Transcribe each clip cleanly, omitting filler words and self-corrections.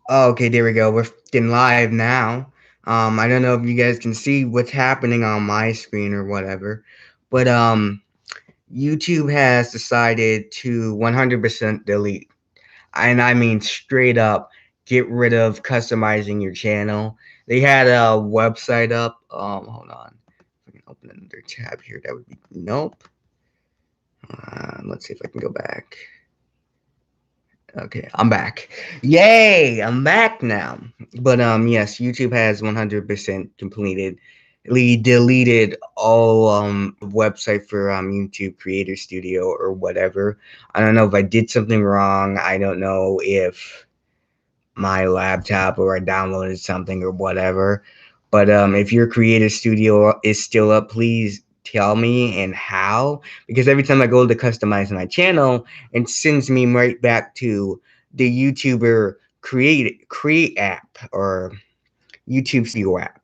Oh, okay, there we go. We're fucking live now. I don't know if you guys can see what's happening on my screen or whatever, but YouTube has decided to 100% delete, and I mean straight up get rid of customizing your channel. They had a website up. Hold on, if I can open another tab here, that would be nope. Let's see if I can go back. Okay, I'm back. Yay, I'm back now. But yes, YouTube has 100% completely deleted all website for YouTube Creator Studio or whatever. I don't know if I did something wrong. I don't know if my laptop or I downloaded something or whatever. But if your Creator Studio is still up, please tell me and how, because every time I go to customize my channel, it sends me right back to the YouTuber create app or YouTube Studio app,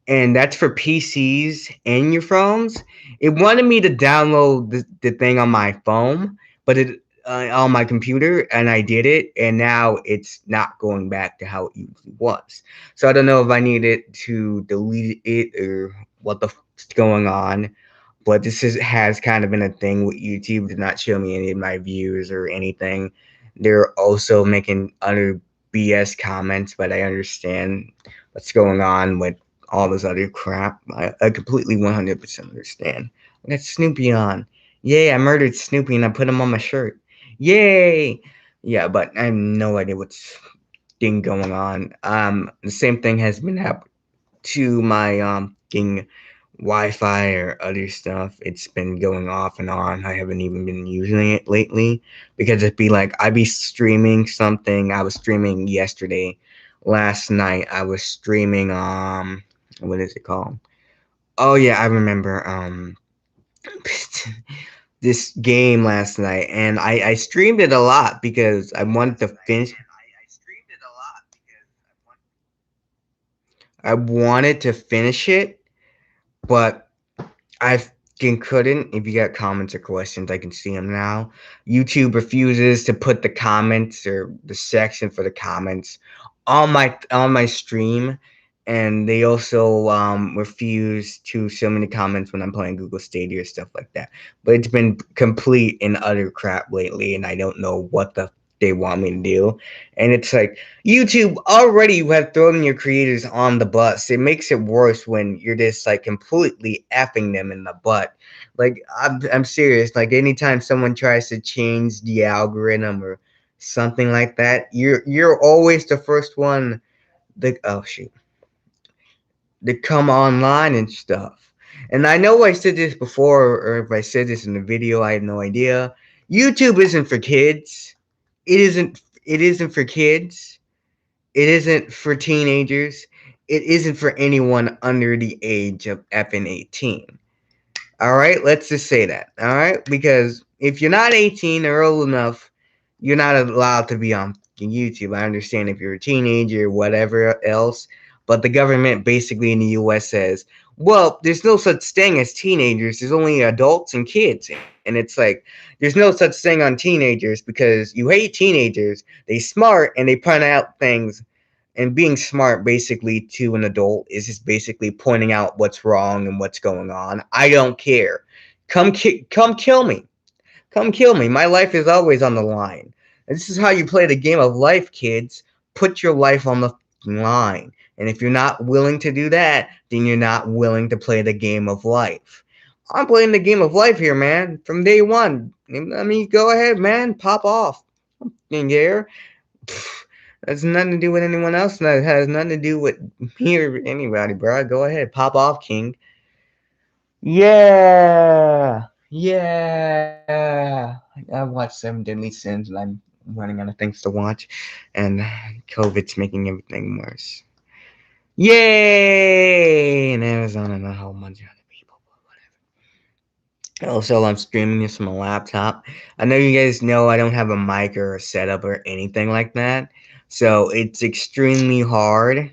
and that's for PCs and your phones. It wanted me to download the thing on my phone, but it on my computer, and I did it, and now it's not going back to how it usually was. So I don't know if I needed to delete it or what the fuck's going on. But has kind of been a thing with YouTube to not show me any of my views or anything. They're also making other BS comments, but I understand what's going on with all this other crap. I completely 100% understand. I got Snoopy on. Yay, I murdered Snoopy and I put him on my shirt. Yay! Yeah, but I have no idea what's thing going on. The same thing has been happening to my thing Wi-Fi or other stuff. It's been going off and on. I haven't even been using it lately because it'd be like I'd be streaming something. I was streaming yesterday. Last night I was streaming what is it called? Oh yeah, I remember this game last night, and I streamed it a lot because I wanted to finish. I wanted to finish it, but I fucking couldn't. If you got comments or questions, I can see them now. YouTube refuses to put the comments or the section for the comments on my stream, and they also refuse to show me the comments when I'm playing Google Stadia or stuff like that. But it's been complete and utter crap lately, and I don't know what they want me to do. And it's like YouTube already have thrown your creators on the bus. It makes it worse when you're just like completely effing them in the butt. Like I'm serious. Like anytime someone tries to change the algorithm or something like that, you're always the first one that oh shoot to come online and stuff. And I know I said this before, or if I said this in the video, I have no idea. YouTube isn't for kids. It isn't for kids. It isn't for teenagers. It isn't for anyone under the age of effing 18. All right, let's just say that. All right, because if you're not 18 or old enough, you're not allowed to be on YouTube. I understand if you're a teenager or whatever else, but the government basically in the US says, well, there's no such thing as teenagers. There's only adults and kids. And it's like, there's no such thing on teenagers because you hate teenagers. They smart and they point out things, and being smart basically to an adult is just basically pointing out what's wrong and what's going on. I don't care. Come kill me. Come kill me. My life is always on the line. And this is how you play the game of life, kids. Put your life on the line. And if you're not willing to do that, then you're not willing to play the game of life. I'm playing the game of life here, man, from day one. I mean, go ahead, man, pop off. In here, that's nothing to do with anyone else. That has nothing to do with me or anybody, bro. Go ahead, pop off, King. Yeah, yeah. I've watched Seven Deadly Sins, and I'm running out of things to watch, and COVID's making everything worse. Yay! In Arizona, and a whole bunch of other people. Also, I'm streaming this from a laptop. I know you guys know I don't have a mic or a setup or anything like that, so it's extremely hard,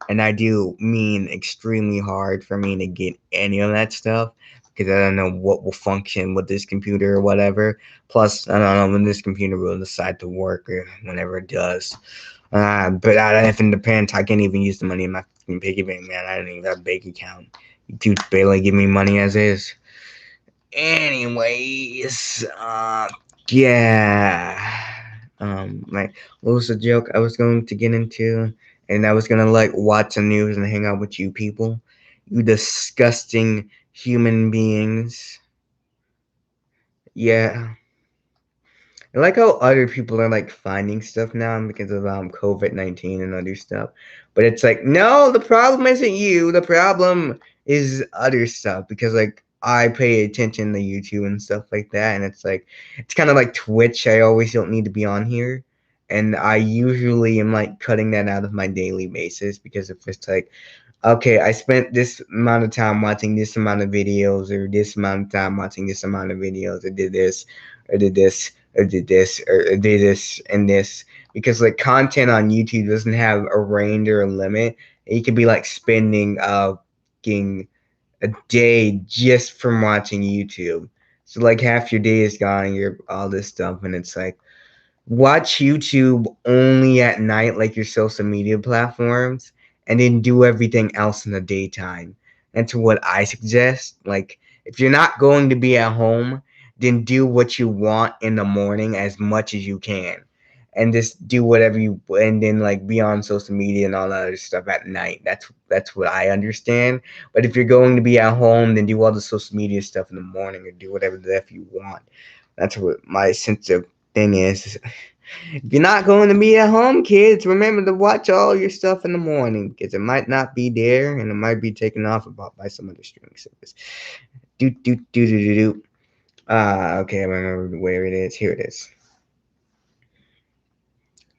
and I do mean extremely hard for me to get any of that stuff because I don't know what will function with this computer or whatever. Plus, I don't know when this computer will decide to work or whenever it does. But I, if it depends, I can't even use the money in my fucking piggy bank, man. I don't even have a bank account. You barely give me money as is. Anyways, yeah. Like, what was the joke I was going to get into? And I was gonna like watch the news and hang out with you people. You disgusting human beings. Yeah. I like how other people are like finding stuff now because of COVID-19 and other stuff. But it's like, no, the problem isn't you. The problem is other stuff because like I pay attention to YouTube and stuff like that, and it's like it's kind of like Twitch. I always don't need to be on here, and I usually am like cutting that out of my daily basis because if it's like, okay, I spent this amount of time watching this amount of videos, or this amount of time watching this amount of videos, or did this, or did this, or did this, or did this, and this. Because like content on YouTube doesn't have a range or a limit. You could be like spending fucking a day just from watching YouTube. So like half your day is gone, and you're all this stuff, and it's like watch YouTube only at night, like your social media platforms, and then do everything else in the daytime. That's what I suggest. Like, if you're not going to be at home, then do what you want in the morning as much as you can. And just do whatever you, and then like be on social media and all that other stuff at night. That's what I understand. But if you're going to be at home, then do all the social media stuff in the morning, or do whatever the f you want. That's what my sense of thing is. If you're not going to be at home, kids, remember to watch all your stuff in the morning because it might not be there and it might be taken off about by some other streaming service. Do do do do do do. Okay, I remember where it is. Here it is.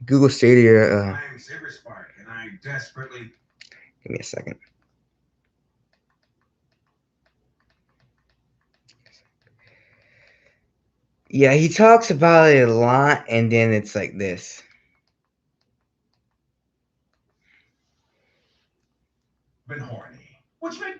Google Stadia. I'm Cyberspark, and I desperately. Give me a second. Yeah, he talks about it a lot, and then it's like this. Been horny. Which meant.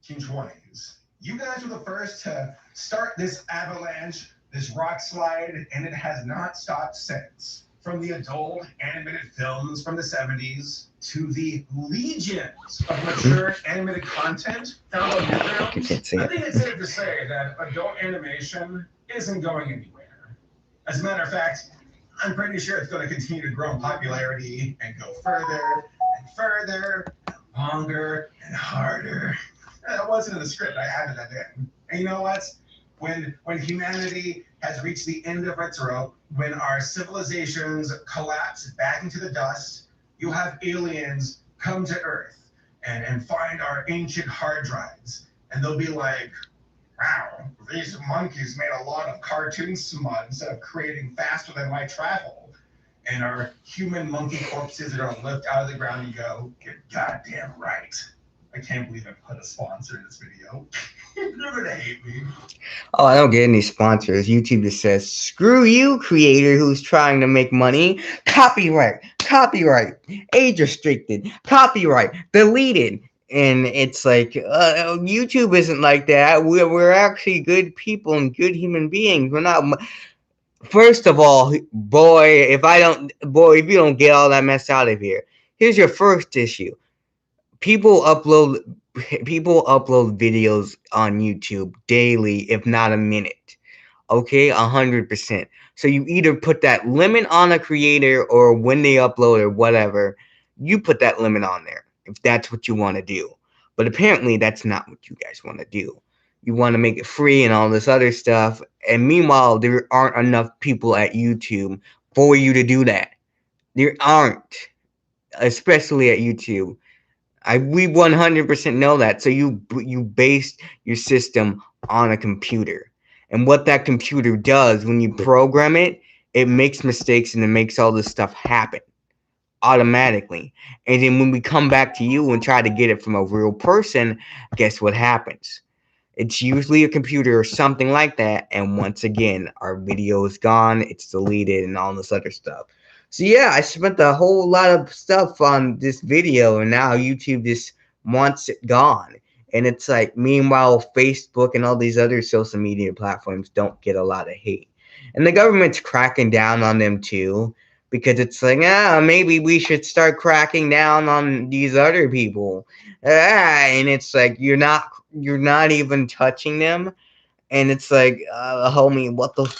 Teen 20s. You guys were the first to start this avalanche, this rock slide, and it has not stopped since. From the adult animated films from the 70s to the legions of mature animated content found on Newgrounds, I think it's safe to say that adult animation isn't going anywhere. As a matter of fact, I'm pretty sure it's going to continue to grow in popularity and go further and further, and longer and harder. That wasn't in the script. I added that in. And you know what? When humanity has reached the end of its rope, when our civilizations collapse back into the dust, you'll have aliens come to Earth and find our ancient hard drives. And they'll be like, wow, these monkeys made a lot of cartoon smut instead of creating faster than light travel. And our human monkey corpses are going to lift out of the ground and go, get goddamn right. I can't believe I put a sponsor in this video. You're gonna hate me. Oh, I don't get any sponsors. YouTube just says, screw you, creator who's trying to make money. Copyright, copyright, age restricted, copyright, deleted. And it's like, YouTube isn't like that. We're actually good people and good human beings. We're not. First of all, boy, if you don't get all that mess out of here, here's your first issue. people upload people upload videos on YouTube daily, if not a minute. Okay, 100%. So you either put that limit on a creator, or when they upload or whatever, you put that limit on there if that's what you want to do. But apparently, that's not what you guys want to do. You want to make it free and all this other stuff. And meanwhile, there aren't enough people at YouTube for you to do that. There aren't, especially at YouTube. We 100% know that. So you base your system on a computer, and what that computer does when you program it, it makes mistakes and it makes all this stuff happen automatically. And then when we come back to you and try to get it from a real person, guess what happens? It's usually a computer or something like that. And once again, our video is gone, it's deleted, and all this other stuff. So yeah, I spent a whole lot of stuff on this video, and now YouTube just wants it gone. And it's like, meanwhile, Facebook and all these other social media platforms don't get a lot of hate. And the government's cracking down on them too, because it's like, maybe we should start cracking down on these other people. And it's like, you're not even touching them. And it's like, homie, what the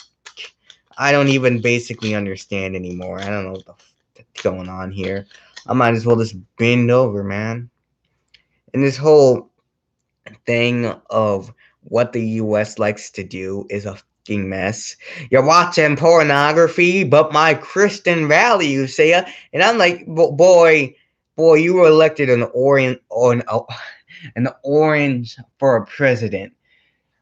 I don't even basically understand anymore. I don't know what the that's going on here. I might as well just bend over, man. And this whole thing of what the US likes to do is a fucking mess. You're watching pornography, but my Christian values say, and I'm like, boy, you were elected an orange for a president.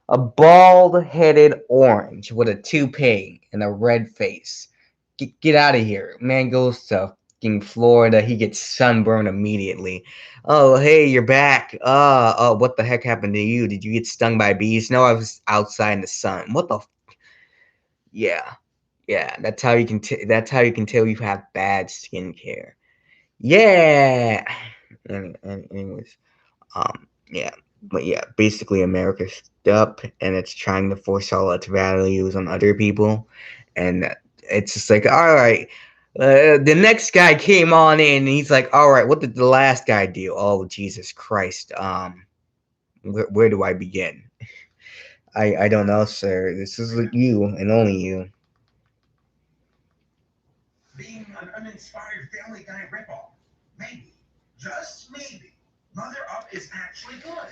A bald-headed orange with a toupee and a red face. Get out of here. Man goes to fucking Florida. He gets sunburned immediately. Oh, hey, you're back. What the heck happened to you? Did you get stung by bees? No, I was outside in the sun. What the? Yeah, yeah. That's how you can tell you have bad skincare. Yeah. Anyways, yeah, but yeah, basically America's up and it's trying to force all its values on other people, and it's just like, all right, the next guy came on in and he's like, all right, what did the last guy do? Oh, Jesus Christ, where do I begin? I don't know, sir. This is you and only you. Being an uninspired Family Guy ripoff. Maybe, just maybe, Mother Up is actually good.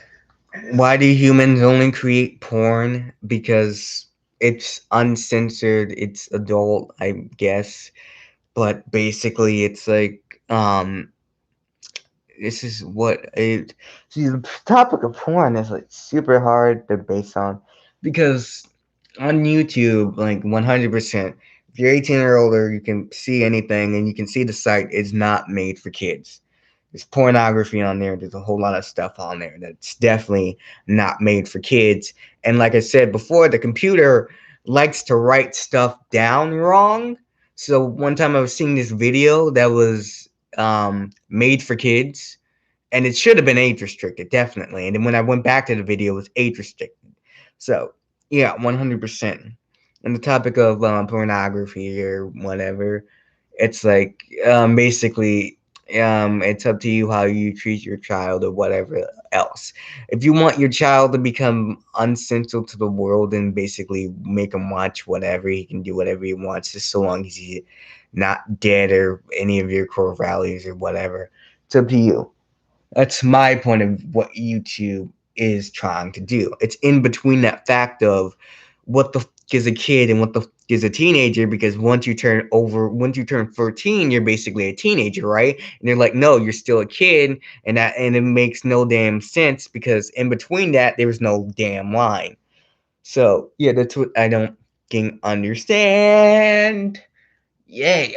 And Why do humans only create porn? Because it's uncensored, it's adult, I guess. But basically, it's like, this is what it. See, the topic of porn is like super hard to base on, because on YouTube, like 100%, if you're 18 or older, you can see anything, and you can see the site is not made for kids. There's pornography on there. There's a whole lot of stuff on there that's definitely not made for kids. And like I said before, the computer likes to write stuff down wrong. So one time I was seeing this video that was made for kids, and it should have been age restricted, definitely. And then when I went back to the video, it was age restricted. So yeah, 100%. And the topic of pornography or whatever, it's like, basically, it's up to you how you treat your child or whatever else. If you want your child to become uncensored to the world and basically make him watch whatever, he can do whatever he wants, just so long as he's not dead or any of your core values or whatever. It's up to you. That's my point of what YouTube is trying to do. It's in between that fact of what the is a kid and what the is a teenager, because once you turn 13, you're basically a teenager, right? And they're like, no, you're still a kid, and it makes no damn sense, because in between that there was no damn line. So yeah, that's what I don't understand. Yeah.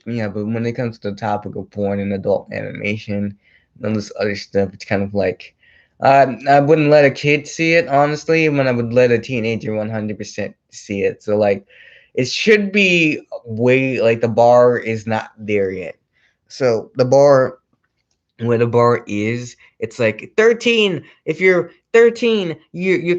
Yeah, but when it comes to the topic of porn and adult animation and all this other stuff, it's kind of like, I wouldn't let a kid see it, honestly, when I would let a teenager 100% see it. So, like, it should be way, like, the bar is not there yet. So, where the bar is, it's like 13. If you're 13, you're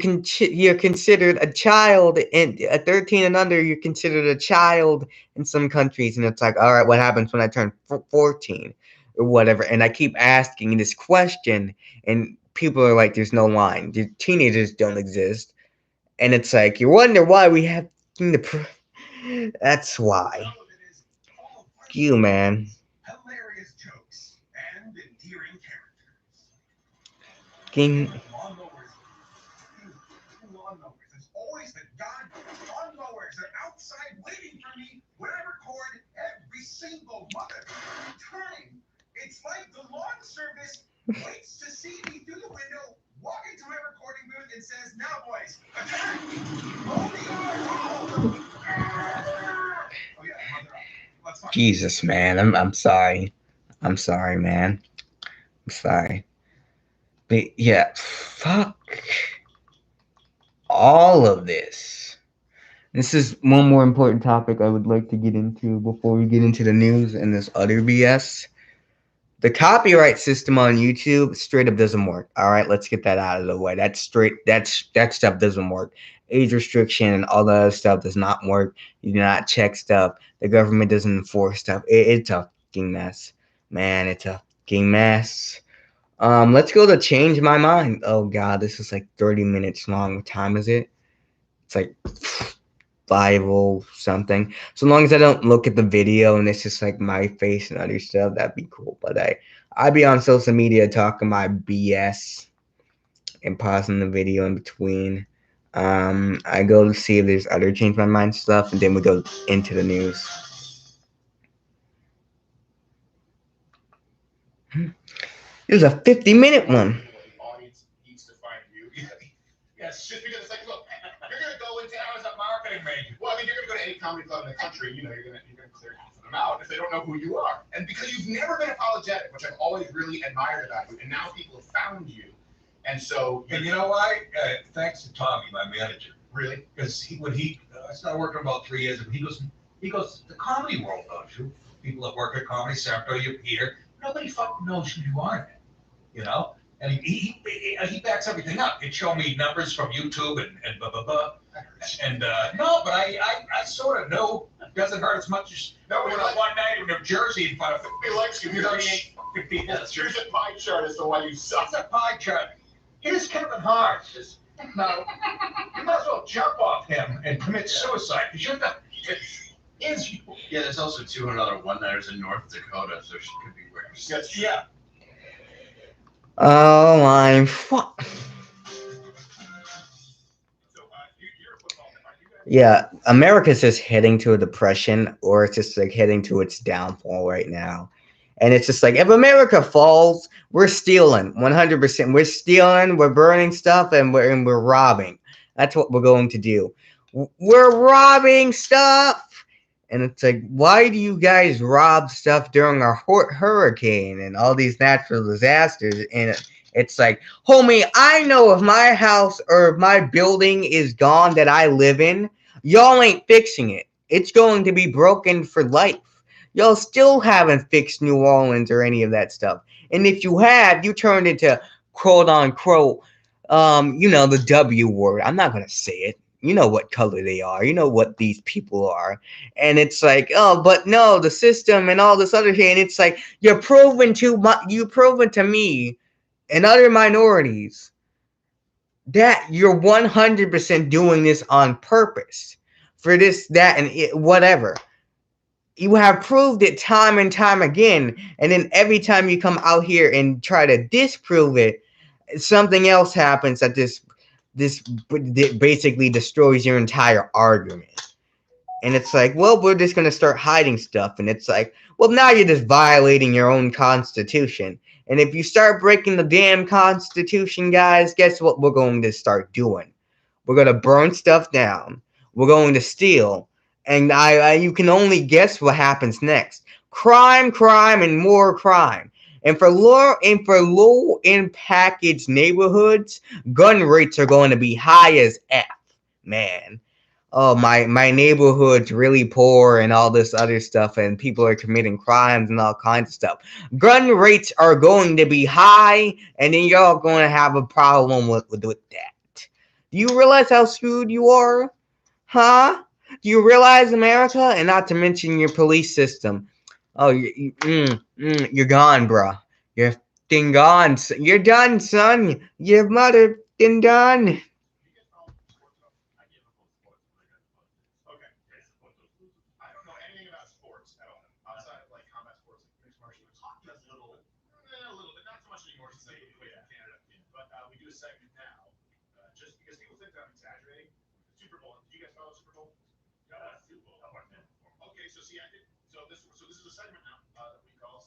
considered a child, and at 13 and under, you're considered a child in some countries. And it's like, all right, what happens when I turn 14 or whatever? And I keep asking this question, and people are like, there's no line. The teenagers don't exist, and it's like, you wonder why we have the. That's why. some of it is full of funny You, man. moments, hilarious jokes, and endearing characters. King. Lawnmowers. Lawnmowers. It's always the goddamn lawnmowers are outside waiting for me when I record every single mother time. It's like the lawn service waits to see me through the window, walk into my recording booth, and says, "Now, boys, attack! Roll the R, roll!" Oh yeah, mother up. Let's talk about Jesus, man. I'm sorry. I'm sorry, man. I'm sorry. But yeah, fuck all of this. This is one more important topic I would like to get into before we get into the news and this other BS. The copyright system on YouTube straight up doesn't work. All right, let's get that out of the way. That stuff doesn't work. Age restriction and all the other stuff does not work. You do not check stuff. The government doesn't enforce stuff. It's a fucking mess, man. It's a fucking mess. Let's go to change my mind. Oh god, this is like 30 minutes long. What time is it? It's like 5 something. So long as I don't look at the video and it's just like my face and other stuff, that'd be cool. But I be on social media talking my BS and pausing the video in between. I go to see if there's other change my mind stuff, and then we go into the news. It was a 50-minute one. Yes, just because it's like, look, you're gonna go into Amazon marketing major. Well, I mean, you're gonna go to any comedy club in the country. You know, you're gonna clear half of them out if they don't know who you are. And because you've never been apologetic, which I've always really admired about you, and now people have found you, and so. And you know why? Thanks to Tommy, my manager. Really? Because when I started working about 3 years ago. He goes, the comedy world knows you. People that work at Comedy Central, you Peter. Nobody fucking knows who you are, you know. And he backs everything up. He'd show me numbers from YouTube and blah, blah, blah. And no, but I sort of know it doesn't hurt as much as one night in New Jersey in front of He likes you. 38 people. Yeah, here's a pie chart as to why you suck. It's a pie chart. Here's Kevin Hart. Now, you might as well jump off him and commit suicide because you're the. Yeah, there's also 200 other one-nighters in North Dakota, so she could be worse. Yeah. Oh my fuck. Yeah, America's just heading to a depression, or it's just like heading to its downfall right now. And it's just like, if America falls, we're stealing 100%. We're stealing, we're burning stuff, and we're robbing. That's what we're going to do. We're robbing stuff. And it's like, why do you guys rob stuff during a hurricane and all these natural disasters? And it's like, homie, I know if my house or if my building is gone that I live in, y'all ain't fixing it. It's going to be broken for life. Y'all still haven't fixed New Orleans or any of that stuff. And if you have, you turned into quote unquote, the W word. I'm not going to say it. You know what color they are. You know what these people are. And it's like, oh, but no, the system and all this other thing. And it's like, you've proven to me and other minorities that you're 100% doing this on purpose for this, that, and whatever. You have proved it time and time again. And then every time you come out here and try to disprove it, something else happens that this basically destroys your entire argument. And it's like, well, we're just going to start hiding stuff. And it's like, well, now you're just violating your own constitution. And if you start breaking the damn constitution, guys, guess what we're going to start doing? We're going to burn stuff down. We're going to steal. And you can only guess what happens next. Crime, and more crime. And for low in packaged neighborhoods, gun rates are going to be high as F, man. Oh, my neighborhood's really poor and all this other stuff, and people are committing crimes and all kinds of stuff. Gun rates are going to be high, and then y'all going to have a problem with that. Do you realize how screwed you are? Huh? Do you realize America? And not to mention your police system. Oh, you're gone, bruh. You're f***ing gone. You're done, son. Your mother f***ing done. I don't know anything about sports at all, outside of like combat sports, like mixed martial arts. Hockey does a little bit, not so much anymore since they played in Canada. But we do a segment now, just because people think that I'm exaggerating. Super Bowl. Do you guys follow Super Bowl? Super Bowl. Okay, so see, I did. So this is a segment now that we call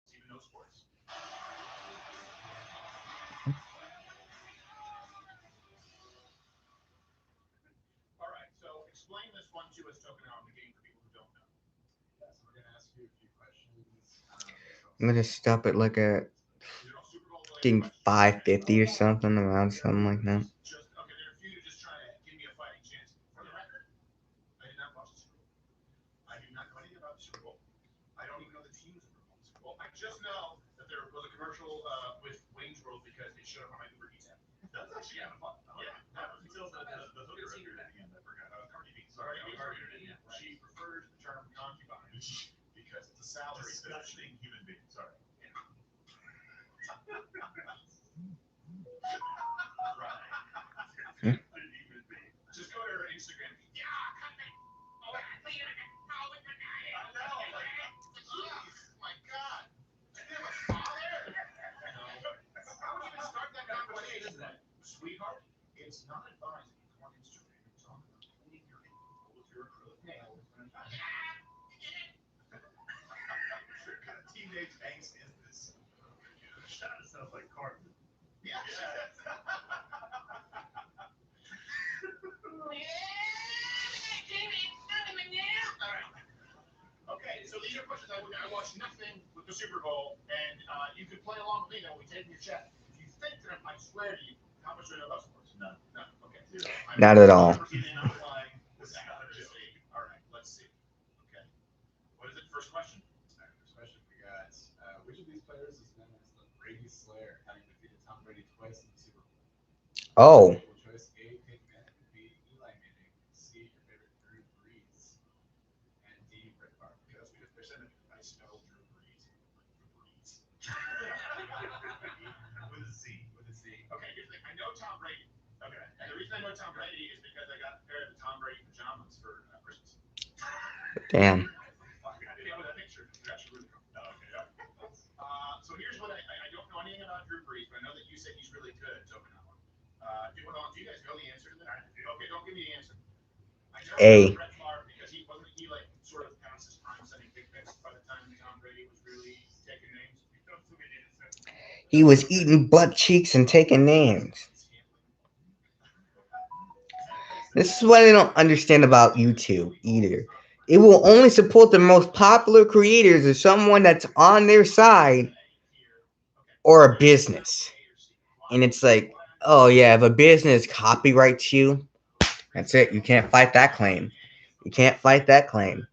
Steven Knows Sports. All right, so explain this 1-2 as token out in the game for people who don't know. Yeah, so we're gonna ask you a few questions. I'm gonna stop it like a fucking 550 or something, around something like that. Just okay, there are a few to just try to give me a fighting chance. For the record, I did not watch the Super Bowl. I do not know anything about the Super Bowl. I don't even know the teams of the Bowl. Well, I just know that there was a commercial with Wayne's World because it showed up on my Uber Eats app. That's actually kind of fun. Yeah, that was until the hooker appeared at the end. I forgot. Cardi B. Sorry, Cardi B. She prefers the term concubine because it's a salary. Disgusting human being. Sorry. Right. Just go to her Instagram. Yeah, cut me. Oh, I know. Like, jeez, my God. Do you have a father? No. How would you even start that conversation? Sweetheart, it's not advised that you go on Instagram and talk about cleaning your ankle with your acrylic nails. What kind of teenage angst is this? That sounds like Carmen. Yeah. All right. Okay, so these are questions I watched nothing with the Super Bowl, and you could play along with me now. We take your chat. If you think that I swear to you, how much do I know about sports? None. None. Okay. Zero. Not at all. All right. Let's see. Okay. What is it? First question. First question we got: which of these players is known as the Brady Slayer, having defeated Tom Brady twice in the Super Bowl? Oh, Multiple choice: A. Peyton Manning, B. Eli Manning, C. Your favorite Drew Brees, and D. Brett Favre. Because they're saying I smell Drew Brees. With a Z. With a Z. Okay, here's the thing. I know Tom Brady. Okay. And the reason I know Tom Brady is because I got a pair of the Tom Brady pajamas for Christmas. damn. Yeah, with that picture. They're actually really cool. Okay, yeah. So here's what I don't know anything about Drew Brees, but I know that you said he's really good at Okinawa. Do you guys know the answer to that? Okay, don't give me the answer. I know A. Brett Favre because he like sort of past his prime sending dick pics by the time Tom Brady was really taking names. He was eating butt cheeks and taking names. This is what I don't understand about YouTube either. It will only support the most popular creators or someone that's on their side or a business. And it's like, oh yeah, if a business copyrights you, that's it. You can't fight that claim. You can't fight that claim.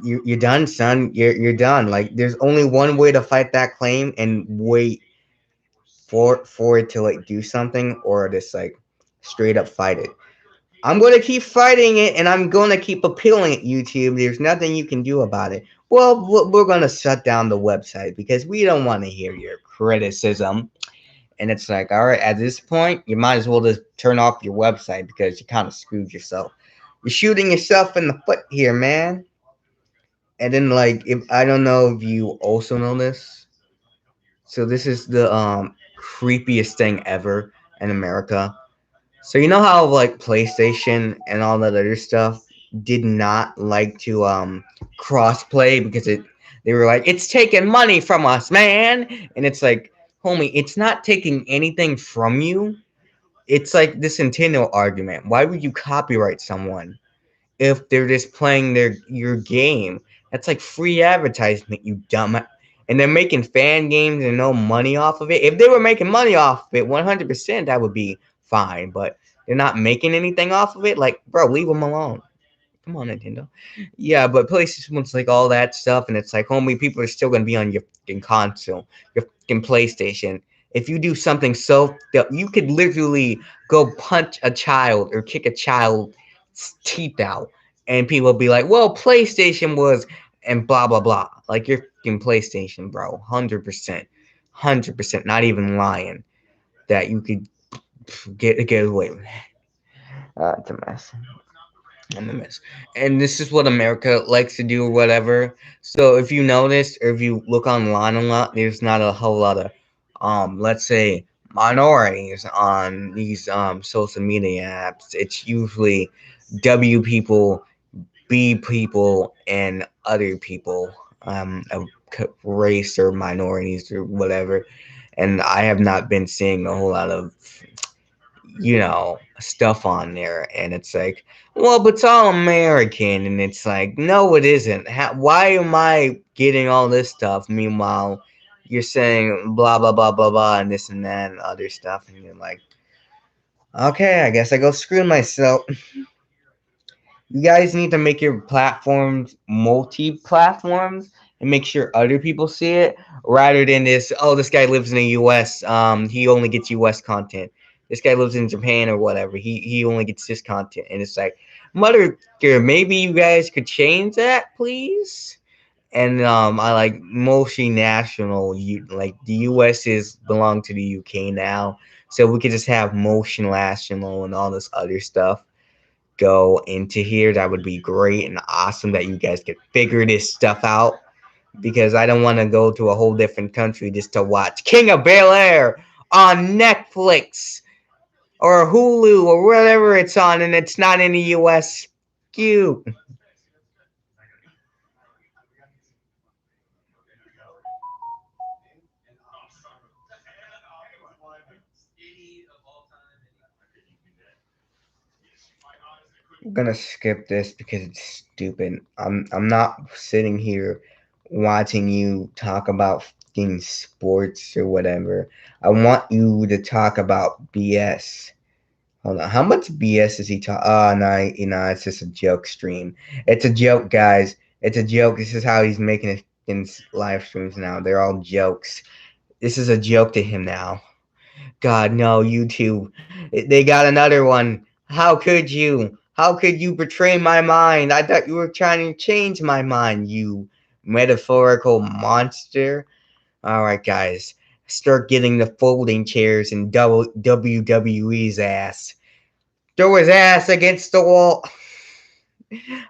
You're done, son. You're done. Like there's only one way to fight that claim and wait for it to like do something or just like straight up fight it. I'm gonna keep fighting it and I'm gonna keep appealing at YouTube. There's nothing you can do about it. Well, we're gonna shut down the website because we don't want to hear your criticism. And it's like, all right, at this point, you might as well just turn off your website because you kind of screwed yourself. You're shooting yourself in the foot here, man. And then, like, if I don't know if you also know this, so this is the creepiest thing ever in America. So you know how like PlayStation and all that other stuff did not like to crossplay because they were like it's taking money from us, man, and it's like, homie, it's not taking anything from you. It's like this Nintendo argument. Why would you copyright someone if they're just playing your game? That's like free advertisement, you dumb. And they're making fan games and no money off of it. If they were making money off of it, 100%, that would be fine. But they're not making anything off of it. Like, bro, leave them alone. Come on, Nintendo. Yeah, but PlayStation wants like all that stuff, and it's like, homie, people are still gonna be on your fucking console, your fucking PlayStation. If you do something so you could literally go punch a child or kick a child's teeth out, and people will be like, well, PlayStation was and blah blah blah. Like your fucking PlayStation, bro, 100%, not even lying that you could get away with. It's a mess. I'm a mess. And this is what America likes to do or whatever. So if you notice or if you look online a lot, there's not a whole lot of let's say minorities on these social media apps. It's usually W people, B people, and other people of race or minorities or whatever. And I have not been seeing a whole lot of stuff on there, and it's like, well, but it's all American, and it's like, no, it isn't. Why am I getting all this stuff? Meanwhile, you're saying blah blah blah blah blah and this and that and other stuff, and you're like, okay, I guess I go screw myself. You guys need to make your platforms multi-platforms and make sure other people see it rather than this. Oh, this guy lives in the U.S. He only gets U.S. content. This guy lives in Japan or whatever. He only gets this content, and it's like, mother, maybe you guys could change that, please. And I like multinational. Like the U.S. is belong to the U.K. now, so we could just have multinational and all this other stuff go into here. That would be great and awesome that you guys could figure this stuff out because I don't want to go to a whole different country just to watch King of Bel Air on Netflix or Hulu or whatever it's on, and it's not in the U.S. Cute. Any of all time, I'm gonna skip this because it's stupid. I'm not sitting here watching you talk about fucking sports or whatever. I want you to talk about BS. Hold on. How much BS is he talking? Oh, no, it's just a joke stream. It's a joke, guys. It's a joke. This is how he's making it in live streams now. They're all jokes. This is a joke to him now. God, no, YouTube. They got another one. How could you? How could you betray my mind? I thought you were trying to change my mind, you metaphorical monster. Alright, guys. Start getting the folding chairs in WWE's ass. Throw his ass against the wall.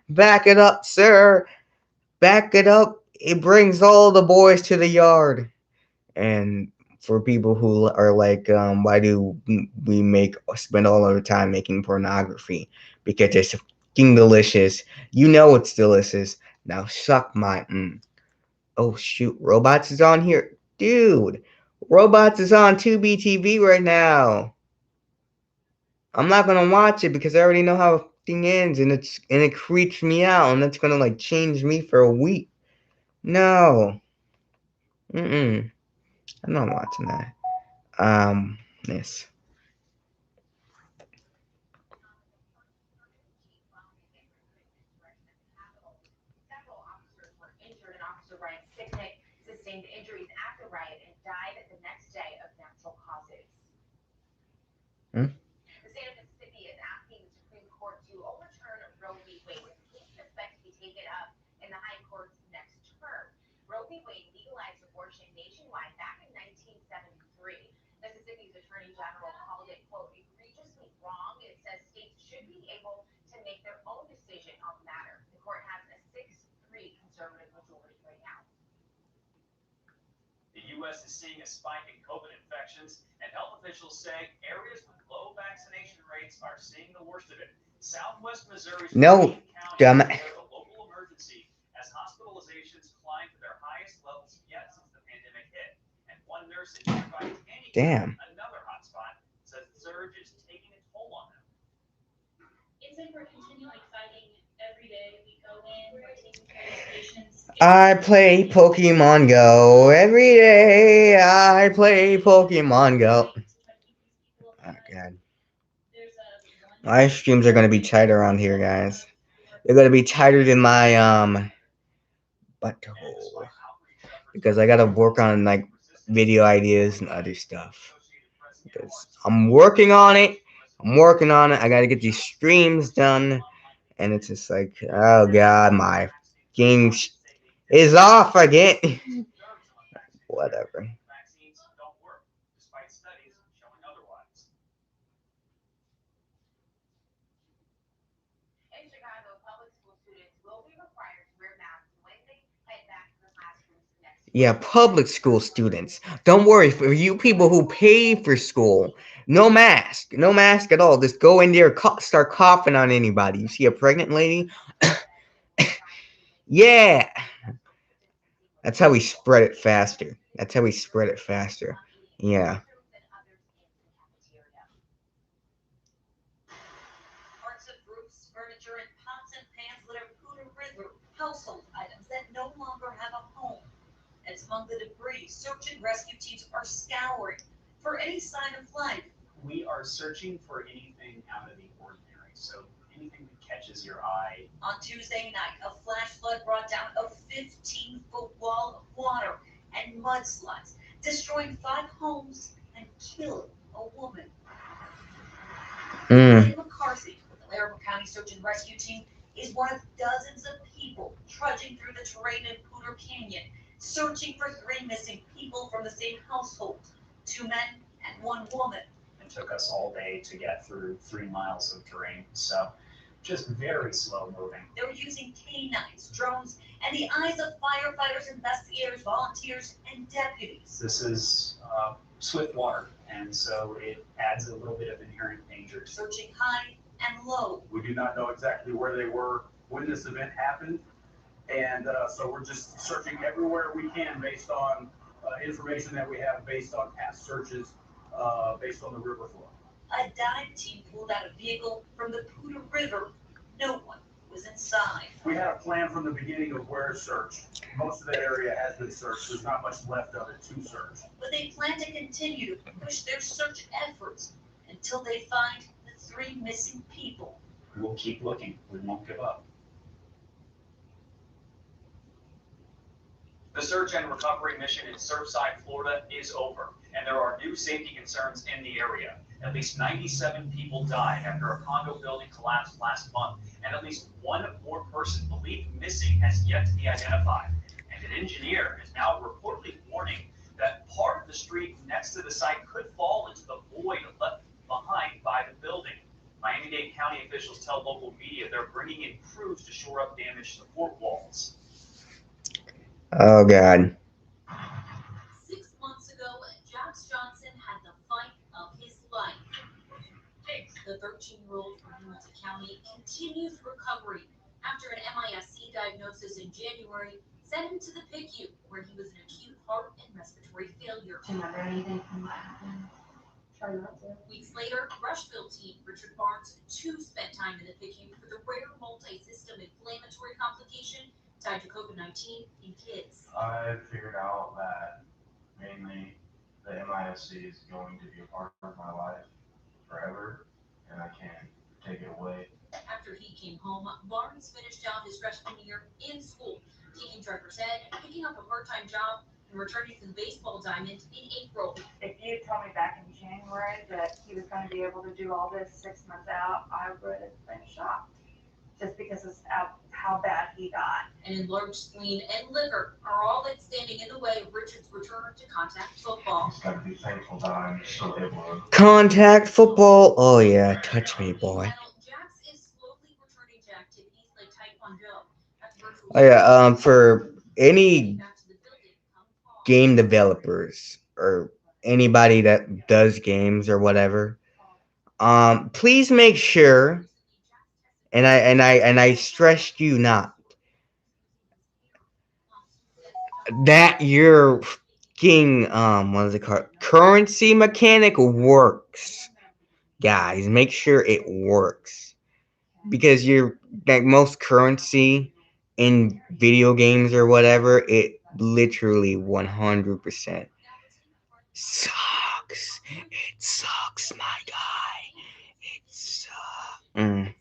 Back it up, sir. Back it up. It brings all the boys to the yard. And for people who are like, why do we spend all our time making pornography? Because it's fucking delicious. You know it's delicious. Now suck my. Oh shoot, Robots is on here, dude. Robots is on 2BTV right now. I'm not gonna watch it because I already know how it thing ends, and it creeps me out, and that's gonna like change me for a week. No, I'm not watching that. This. Hmm? The U.S. is seeing a spike in COVID infections, and health officials say areas with low vaccination rates are seeing the worst of it. Southwest Missouri's No, County damn it. declared a local emergency as hospitalizations climbed to their highest levels yet since the pandemic hit. And one nurse in nearby Taney Damn. County, another hotspot, says the surge is taking a toll on them. I play Pokemon Go every day. I play Pokemon Go. Oh god. Live streams are gonna be tight around here, guys. They're gonna be tighter than my butthole because I gotta work on like video ideas and other stuff. Because I'm working on it. I gotta get these streams done, and it's just like, oh god, my game is off again. Whatever. Vaccines don't work, despite studies showing otherwise. Yeah, public school students. Don't worry, for you people who pay for school, no mask. No mask at all. Just go in there, start coughing on anybody. You see a pregnant lady? Yeah. That's how we spread it faster. Yeah. We are searching for anything out of the ordinary. So anything that catches your eye. 15-foot wall of water and mudslides, destroying 5 homes and killing a woman. Mm. Lynn McCarthy with the Larimer County Search and Rescue Team is one of dozens of people trudging through the terrain in Poudre Canyon, searching for 3 missing people from the same household, 2 men and 1 woman. It took us all day to get through 3 miles of terrain, so just very slow moving. They were using canines, drones, and the eyes of firefighters, investigators, volunteers, and deputies. This is swift water, and so it adds a little bit of inherent danger. Searching high and low. We do not know exactly where they were when this event happened, and so we're just searching everywhere we can based on information that we have, based on past searches, based on the river flow. A dive team pulled out a vehicle from the Poudre River. No one was inside. We had a plan from the beginning of where to search. Most of that area has been searched. There's not much left of it to search. But they plan to continue to push their search efforts until they find the 3 missing people. We'll keep looking. We won't give up. The search and recovery mission in Surfside, Florida is over, and there are new safety concerns in the area. At least 97 people died after a condo building collapsed last month, and at least 1 more person believed missing has yet to be identified. And an engineer is now reportedly warning that part of the street next to the site could fall into the void left behind by the building. Miami-Dade County officials tell local media they're bringing in crews to shore up damaged support walls. Oh God. 6 months ago, Jax Johnson had the fight of his life. The 13-year-old from Hamilton County continues recovery after an MIS-C diagnosis in January sent him to the PICU, where he was in acute heart and respiratory failure. Do you remember anything from what happened? Try not to. Weeks later, Rushville teen Richard Barnes, too, spent time in the PICU for the rare multi-system inflammatory complication tied to COVID-19 in kids. I figured out that mainly the MISC is going to be a part of my life forever, and I can't take it away. After he came home, Barnes finished out his freshman year in school, taking driver's ed, picking up a part-time job, and returning to the baseball diamond in April. If you had told me back in January that he was going to be able to do all this 6 months out, I would have been shocked, just because of how bad he got. An enlarged spleen and liver are all that's standing in the way of Richard's return to contact football. Just gotta be thankful that I'm still able to. Contact football. Oh yeah, touch me, boy. Jax is slowly returning to activities like Taekwondo. Oh yeah. For any game developers or anybody that does games or whatever, please make sure, and I stressed you not, that your fucking what is it called, currency mechanic works, guys. Make sure it works, because you're like most currency in video games or whatever, it literally 100% sucks. It sucks, my guy. It sucks.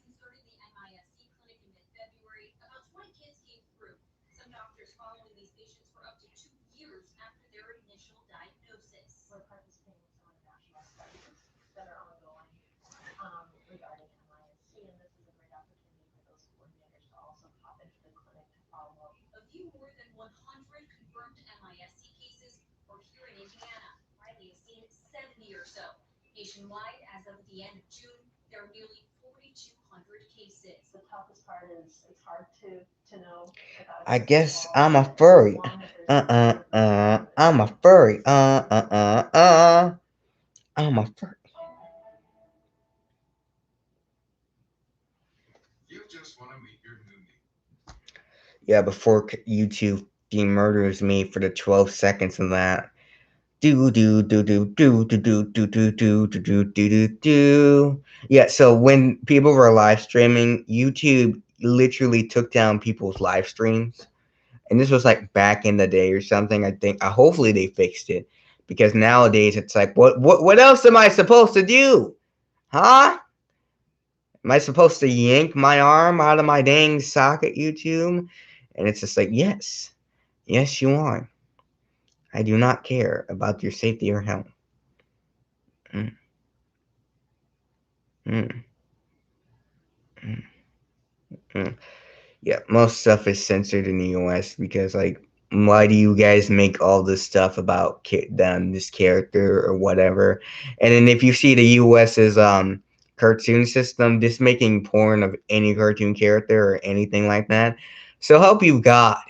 Nationwide, as of the end of June, there are nearly 4,200 cases. The toughest part is it's hard to know. I guess I'm a furry. I'm a furry. I'm a furry. You just want to meet your new me. Yeah, before YouTube demurders me for the 12 seconds of that. Do do do do do do do do do do do do do do. Yeah, so when people were live streaming, YouTube literally took down people's live streams, and this was like back in the day or something. I think hopefully they fixed it, because nowadays it's like, what else am I supposed to do? Huh? Am I supposed to yank my arm out of my dang socket, YouTube, And it's just like, yes, yes, you are. I do not care about your safety or health. Mm, mm, mm, mm. Yeah, most stuff is censored in the US because, like, why do you guys make all this stuff about this character or whatever? And then if you see the US's cartoon system, just making porn of any cartoon character or anything like that. So help you God.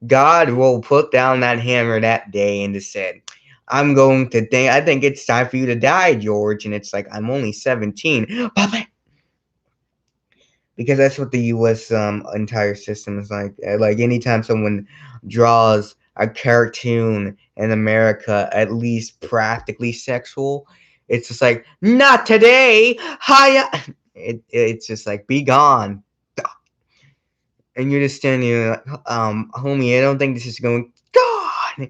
God will put down that hammer that day and just said, I think it's time for you to die, George. And it's like, I'm only 17. Papa, because that's what the U.S. Entire system is like. Like anytime someone draws a cartoon in America, at least practically sexual, it's just like not today. Hiya. It's just like be gone, and you're just standing there like, homie, I don't think this is going. God,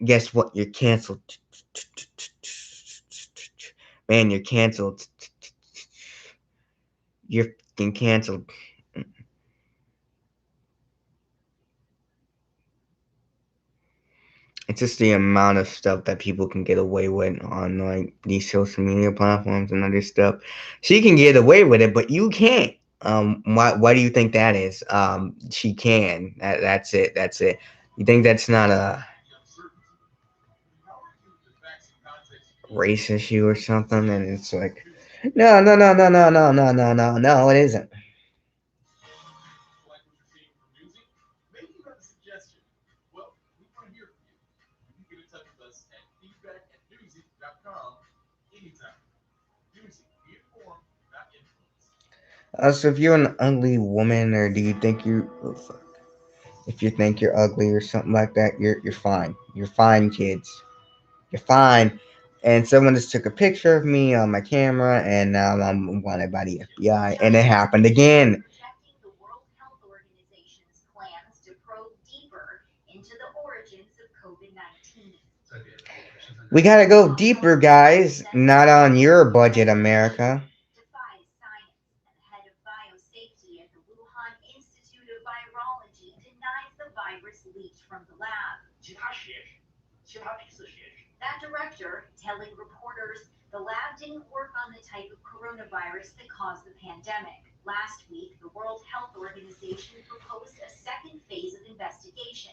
guess what? You're canceled. Man, you're canceled. You're fucking canceled. It's just the amount of stuff that people can get away with on like these social media platforms and other stuff. She can get away with it, but you can't. Why do you think that is? She can. That's it. That's it. You think that's not a race issue or something? And it's like, no, no, no, no, no, no, no, no, no, no, it isn't. Like what you're seeing from Newsy? Maybe you have a suggestion. Well, we want to hear from you. You can get in touch with us at feedback@newsy.com anytime. Newsy, be informed, not influenced. So if you're an ugly woman, or do you think you? Oh, fuck. If you think you're ugly or something like that, you're fine. You're fine, kids. You're fine. And someone just took a picture of me on my camera, and now I'm wanted by the FBI, and it happened again. Rejecting the World Health Organization's plans to probe deeper into the origins of COVID-19. We gotta go deeper, guys. Not on your budget, America. Defies science, and the head of biosafety at the Wuhan Institute of Virology denies the virus leaked from the lab. That director telling reporters the lab didn't work on the type of coronavirus that caused the pandemic. Last week, the World Health Organization proposed a second phase of investigation,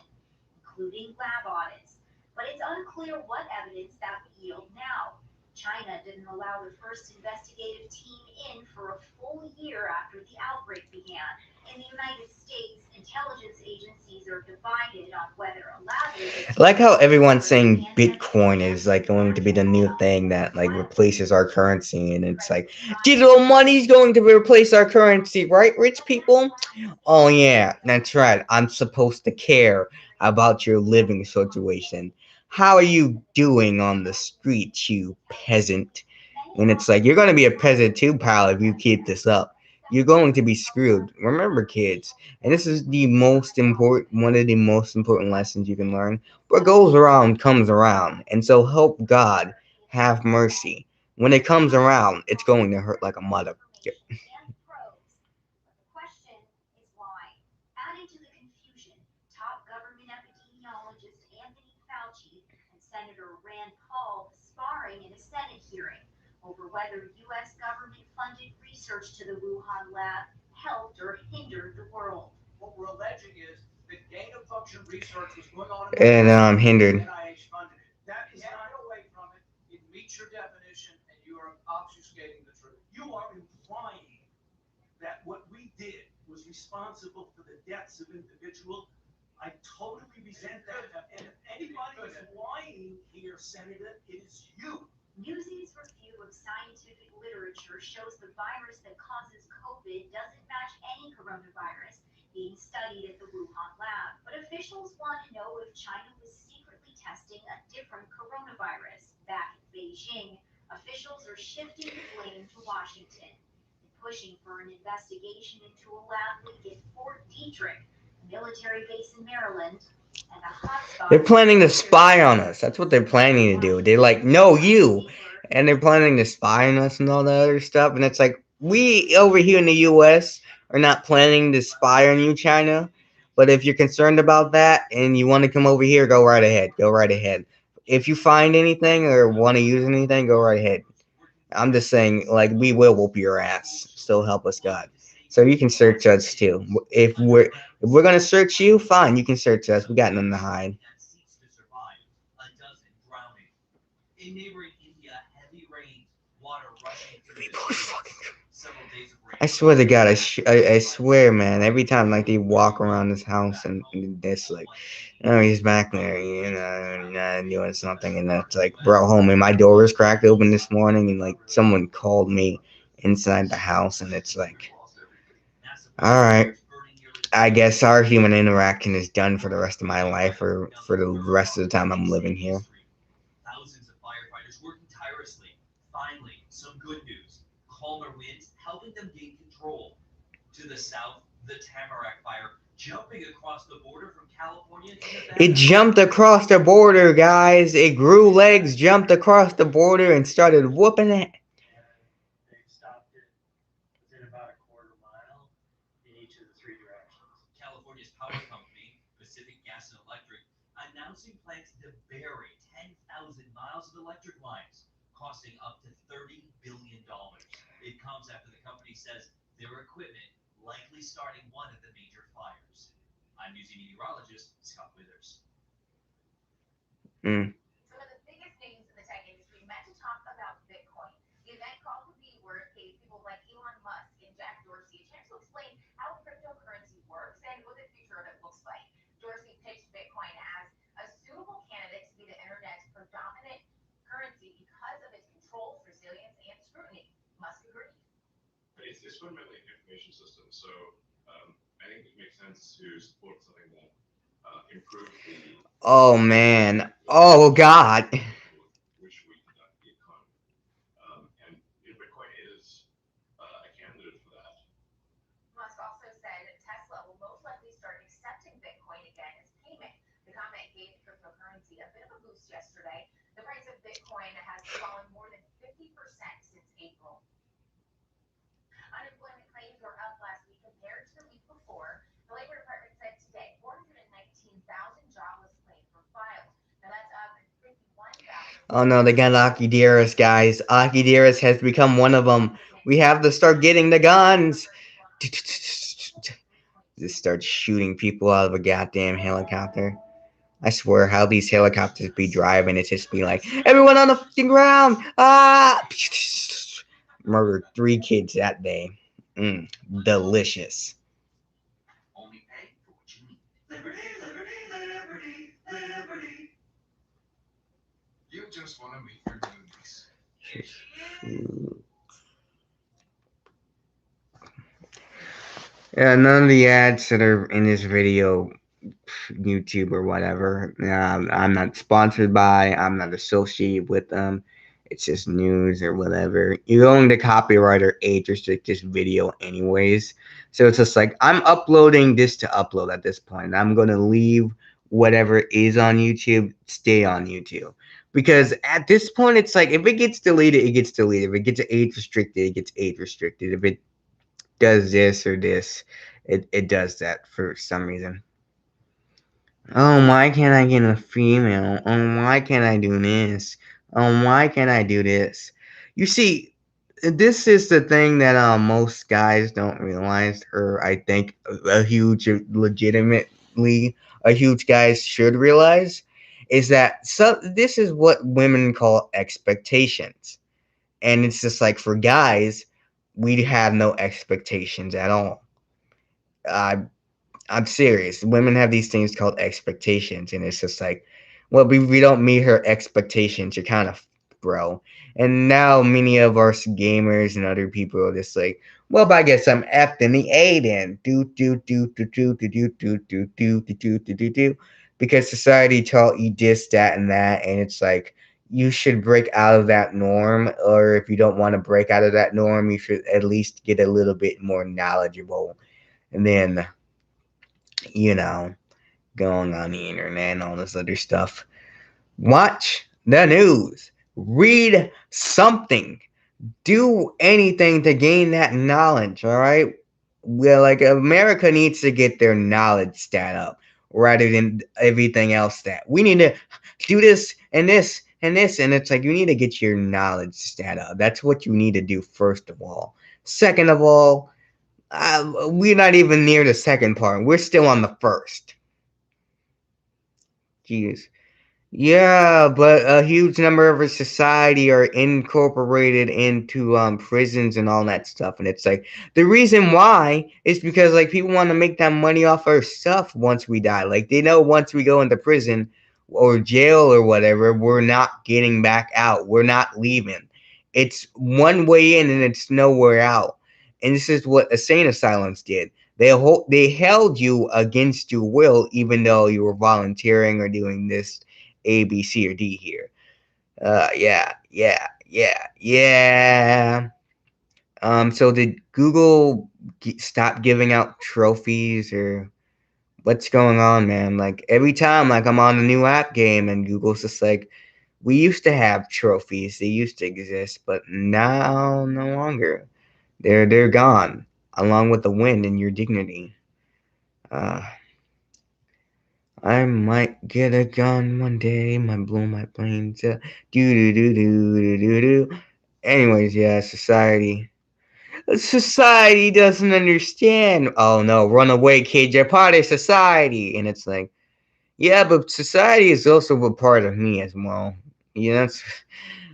including lab audits. But it's unclear what evidence that would yield now. China didn't allow the first investigative team in for a full year after the outbreak began. In the United States, intelligence agencies are divided on whether a lab I like how everyone's saying Bitcoin is like going to be the new thing that like replaces our currency, and it's like digital money is going to replace our currency, right, rich people? Oh yeah, that's right. I'm supposed to care about your living situation. How are you doing on the streets, you peasant? And it's like you're gonna be a peasant too, pal, if you keep this up. You're going to be screwed. Remember, kids, and this is the most important, one of the most important lessons you can learn. What goes around comes around, and so help God have mercy. When it comes around, it's going to hurt like a mother. Yeah. and probes. But the question is why? Adding to the confusion, top government epidemiologist Anthony Fauci and Senator Rand Paul sparring in a Senate hearing over whether U.S. government-funded research to the Wuhan lab helped or hindered the world. What we're alleging is that gain-of-function research was going on And hindered. NIH funded it. That is not away from it. It meets your definition, and you are obfuscating the truth. You are implying that what we did was responsible for the deaths of individuals. I totally resent that. And if anybody is lying here, Senator, it is you. Newsy's review of scientific literature shows the virus that causes COVID doesn't match any coronavirus being studied at the Wuhan lab. But officials want to know if China was secretly testing a different coronavirus. Back in Beijing, officials are shifting the blame to Washington and pushing for an investigation into a lab leak at Fort Detrick, a military base in Maryland, and a hotspot. They're planning to spy on us. That's what they're planning to do. They're like, no, you. And they're planning to spy on us and all that other stuff. And it's like, we over here in the U.S. are not planning to spy on you, China. But if you're concerned about that and you want to come over here, go right ahead. Go right ahead. If you find anything or want to use anything, go right ahead. I'm just saying, like, we will whoop your ass. So help us God. So you can search us too. If we're gonna search you, fine. You can search us. We got nothing to hide. In neighboring India, heavy rain, water rushing through People the are streets. fucking. Several days of rain. I swear to God, I swear, man. Every time, like, they walk around this house and this, like, oh, he's back there, doing something, and that's like, bro, homie, my door was cracked open this morning, and like, someone called me inside the house, and it's like, all right, I guess our human interaction is done for the rest of my life, or for the rest of the time I'm living here. Thousands of firefighters working tirelessly. Finally, some good news. Calmer winds helping them gain control. To the south, the Tamarack fire jumping across the border from California to Nevada. It jumped across the border, guys. It grew legs, jumped across the border, and started whooping it. They stopped it within about a quarter mile in each of the three directions. California's power company, Pacific Gas and Electric, announcing plans to bury 10,000 miles of electric lines, costing up to $30 billion. It comes after the company says their equipment likely starting one of the major fires. I'm News meteorologist Scott Withers. Mm. Some of the biggest names in the tech industry met to talk about Bitcoin. The event called to be where it gave people like Elon Musk and Jack Dorsey a chance to explain how cryptocurrency works and what the future of it looks like. Dorsey pitched Bitcoin as a suitable candidate to be the internet's predominant currency because of its controls, resilience, and scrutiny. Musk agreed. It's fundamentally an information system, so I think it makes sense to support something that improves the. Oh man. Oh God. Which we conduct the economy, and Bitcoin is a candidate for that. Musk also said Tesla will most likely start accepting Bitcoin again as payment. The comment gave cryptocurrency a bit of a boost yesterday. The price of Bitcoin has fallen more than 50% since April. Unemployment claims were up last week compared to the week before. The Labor Department said today 419,000 jobless claims were filed. Now that's up 51,000. Oh no, they got Aki Dearest, guys. Aki Dearest has become one of them. We have to start getting the guns. Just start shooting people out of a goddamn helicopter. I swear, how these helicopters be driving, it's just be like, everyone on the fucking ground! Ah! Murdered 3 kids that day. Delicious. Only pay for what you need. Liberty, liberty, liberty, liberty. You just want to meet your needs. Yeah, none of the ads that are in this video, YouTube or whatever, I'm not sponsored by, I'm not associated with them. It's just news or whatever. You're going to copyright or age restrict this video anyways. So it's just like, I'm uploading this to upload at this point. I'm going to leave whatever is on YouTube, stay on YouTube. Because at this point, it's like, if it gets deleted, it gets deleted. If it gets age restricted, it gets age restricted. If it does this or this, it does that for some reason. Oh, why can't I get a female? Oh, why can't I do this? Oh, why can't I do this? You see, this is the thing that most guys don't realize, or I think legitimately a huge guys should realize, is that this is what women call expectations. And it's just like, for guys, we have no expectations at all. I'm serious. Women have these things called expectations, and it's just like, well, we don't meet her expectations. You're kind of, bro. And now many of us gamers and other people are just like, well, but I guess I'm F in the A then. Because society taught you this, that, and that, and it's like, you should break out of that norm, or if you don't want to break out of that norm, you should at least get a little bit more knowledgeable. And then, going on the internet and all this other stuff. Watch the news. Read something. Do anything to gain that knowledge, all right? well, like America needs to get their knowledge stat up rather than everything else that we need to do this and this and this. And it's like you need to get your knowledge stat up. That's what you need to do first of all. Second of all, we're not even near the second part. We're still on the first. Jeez. Yeah, but a huge number of our society are incorporated into prisons and all that stuff, and it's like the reason why is because like people want to make that money off our stuff once we die. Like they know once we go into prison or jail or whatever, we're not getting back out. We're not leaving. It's one way in and it's nowhere out. And this is what insane asylums did. They held you against your will, even though you were volunteering or doing this A, B, C, or D here. Yeah. So did Google stop giving out trophies or what's going on, man? Like every time, like I'm on a new app game and Google's just like, we used to have trophies, they used to exist, but now no longer. They're gone, along with the wind and your dignity. Uh, I might get a gun one day, might blow my brains up. Do do do do do do do. Anyways, yeah, society. Society doesn't understand. Oh no, run away, kid. You're part of society. And it's like, yeah, but society is also a part of me as well. You know, it's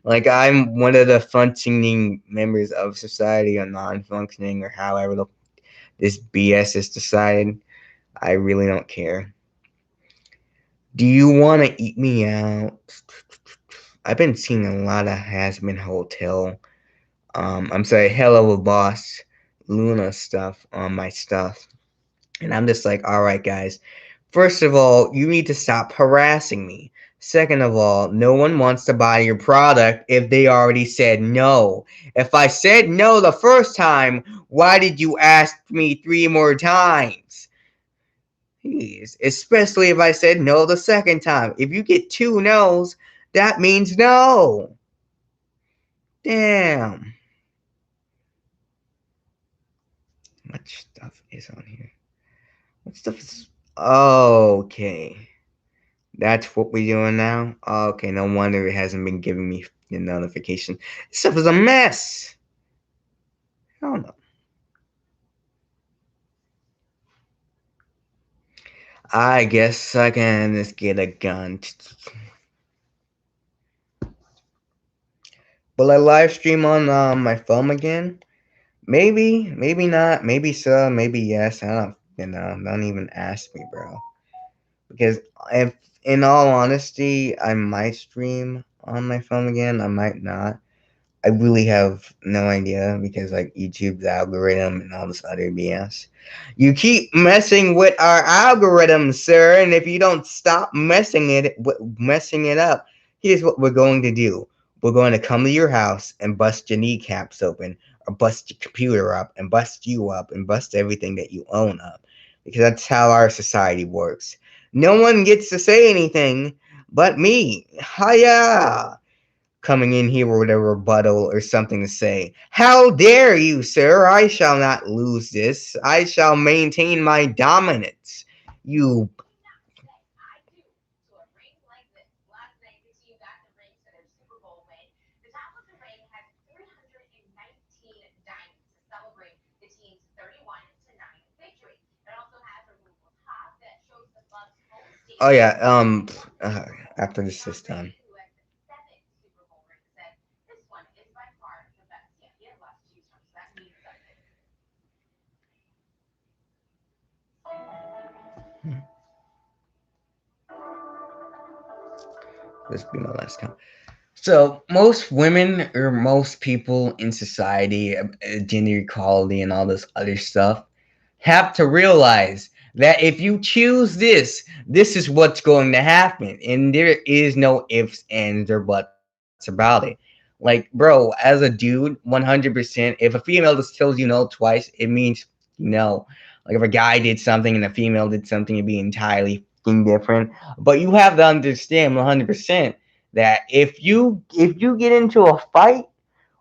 like I'm one of the functioning members of society or non-functioning or however this BS is decided. I really don't care. Do you want to eat me out? I've been seeing a lot of Hasbin Hotel. I'm sorry, Hello Boss Luna stuff on my stuff. And I'm just like, all right, guys. First of all, you need to stop harassing me. Second of all, no one wants to buy your product if they already said no. If I said no the first time, why did you ask me 3 more times? Jeez, especially if I said no the second time. If you get 2 no's, that means no. Damn. Much stuff is on here. What stuff is... Okay. That's what we're doing now? Okay, no wonder it hasn't been giving me the notification. This stuff is a mess. I don't know. I guess I can just get a gun. Will I live stream on my phone again? Maybe, maybe not, maybe so, maybe yes. I don't, don't even ask me, bro. Because if, in all honesty, I might stream on my phone again. I might not. I really have no idea because like YouTube's algorithm and all this other BS. You keep messing with our algorithm, sir, and if you don't stop messing it up, here's what we're going to do. We're going to come to your house and bust your kneecaps open, or bust your computer up, and bust you up, and bust everything that you own up. Because that's how our society works. No one gets to say anything but me. Hiya! Coming in here with a rebuttal or something to say. How dare you, sir? I shall not lose this. I shall maintain my dominance. You... Oh yeah, after this is done. This will be my last count. So most women or most people in society, gender equality and all this other stuff, have to realize that if you choose this is what's going to happen, and there is no ifs, ands, or buts about it. Like, bro, as a dude, 100%, if a female just tells you no twice, it means no. Like if a guy did something and a female did something, it'd be entirely different. But you have to understand 100% that if you get into a fight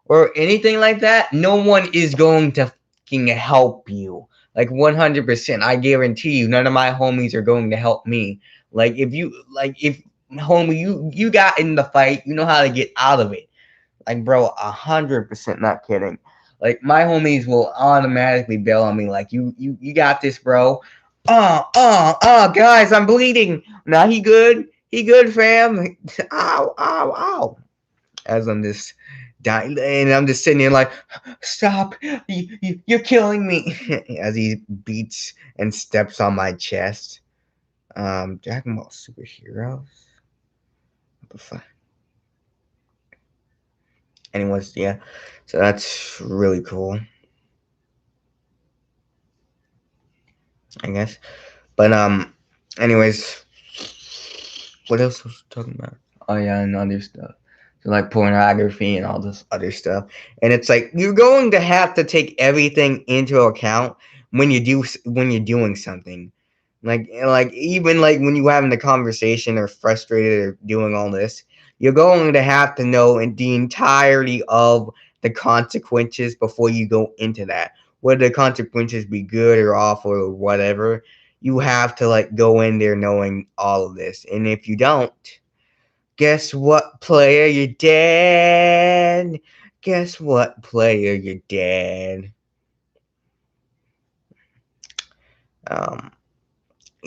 or anything like that, no one is going to fucking help you. Like 100%. I guarantee you, none of my homies are going to help me. Like if homie, you got in the fight, you know how to get out of it. Like, bro, 100% not kidding. Like, my homies will automatically bail on me. Like, you got this, bro. Guys, I'm bleeding. Now he good. He good, fam. Ow, ow, ow. As I'm just dying, and I'm just sitting here like, stop. You're killing me. As he beats and steps on my chest. Dragon Ball superheroes. What the fuck? Anyways, yeah. So that's really cool, I guess. But anyways, what else was I talking about? Oh yeah, and other stuff. So like pornography and all this other stuff. And it's like you're going to have to take everything into account when you're doing something. Like even like when you're having a conversation or frustrated or doing all this, you're going to have to know in the entirety of the consequences before you go into that. Whether the consequences be good or awful or whatever, you have to like go in there knowing all of this. And if you don't, guess what, player? You're dead. Guess what, player? You're dead.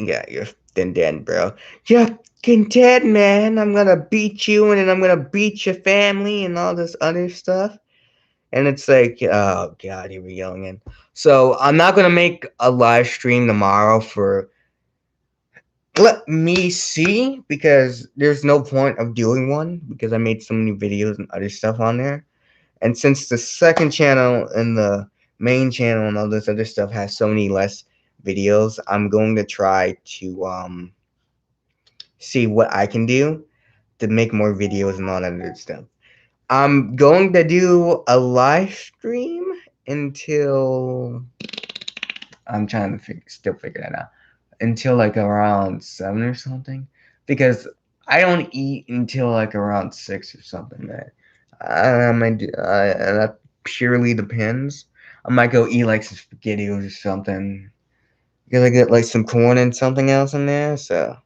Yeah, you're then dead, bro. You're fucking dead, man. I'm gonna beat you, and then I'm gonna beat your family and all this other stuff. And it's like, oh god, here we go again. So I'm not gonna make a live stream tomorrow for let me see because there's no point of doing one because I made so many videos and other stuff on there. And since the second channel and the main channel and all this other stuff has so many less videos, I'm going to try to see what I can do to make more videos and all that other stuff. I'm going to do a live stream until I'm trying to still figure that out. Until like around 7 or something. Because I don't eat until like around 6 or something, man. That purely depends. I might go eat like some spaghettios or something. Because I get like some corn and something else in there, so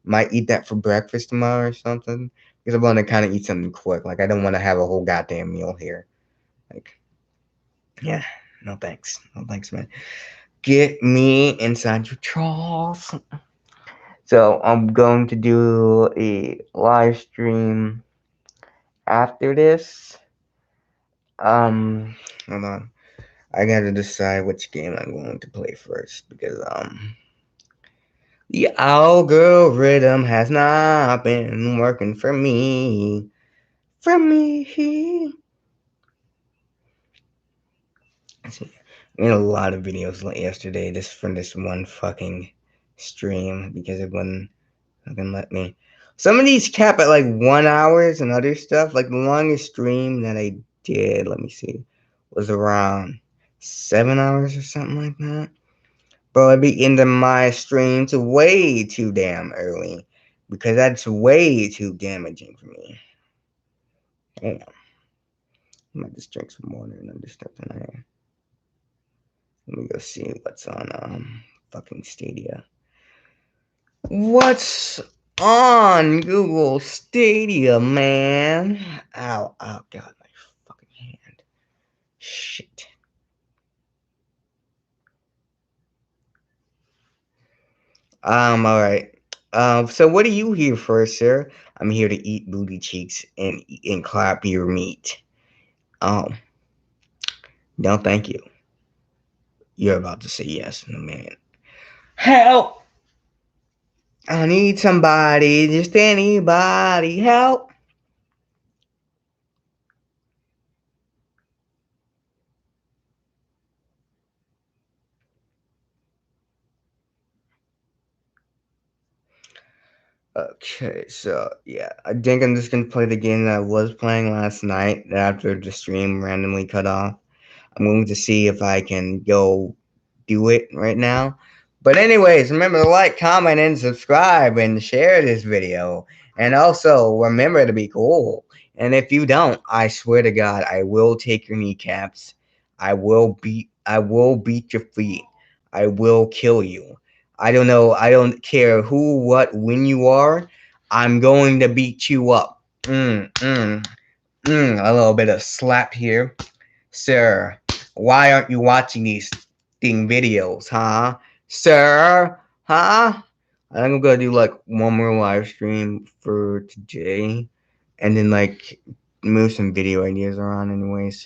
might eat that for breakfast tomorrow or something. Because I want to kind of eat something quick. Like I don't want to have a whole goddamn meal here. Like, yeah, no thanks, no thanks, man. Get me inside your trough. So I'm going to do a live stream after this. Hold on. I gotta decide which game I'm going to play first because the algorithm has not been working for me. For me. I made a lot of videos yesterday just from this one fucking stream because it wouldn't fucking let me. Some of these cap at like 1 hours and other stuff. Like the longest stream that I did, let me see, was around 7 hours or something like that. Bro, I'd be into my streams way too damn early because that's way too damaging for me. Damn. I might just drink some water and other stuff tonight. Let me go see what's on fucking Stadia. What's on Google Stadia, man? Ow, oh god, my fucking hand. Shit. Alright. So what are you here for, sir? I'm here to eat booty cheeks and clap your meat. No, thank you. You're about to say yes in a minute. Help! I need somebody, just anybody, help! Okay, so yeah, I think I'm just gonna play the game that I was playing last night after the stream randomly cut off. I'm going to see if I can go do it right now. But anyways, remember to like, comment, and subscribe and share this video. And also remember to be cool. And if you don't, I swear to God, I will take your kneecaps. I will beat your feet. I will kill you. I don't know. I don't care who, what, when you are. I'm going to beat you up. A little bit of slap here. Sir, why aren't you watching these thing videos, huh? Sir, huh? I think I'm gonna do like one more live stream for today, and then like move some video ideas around anyways.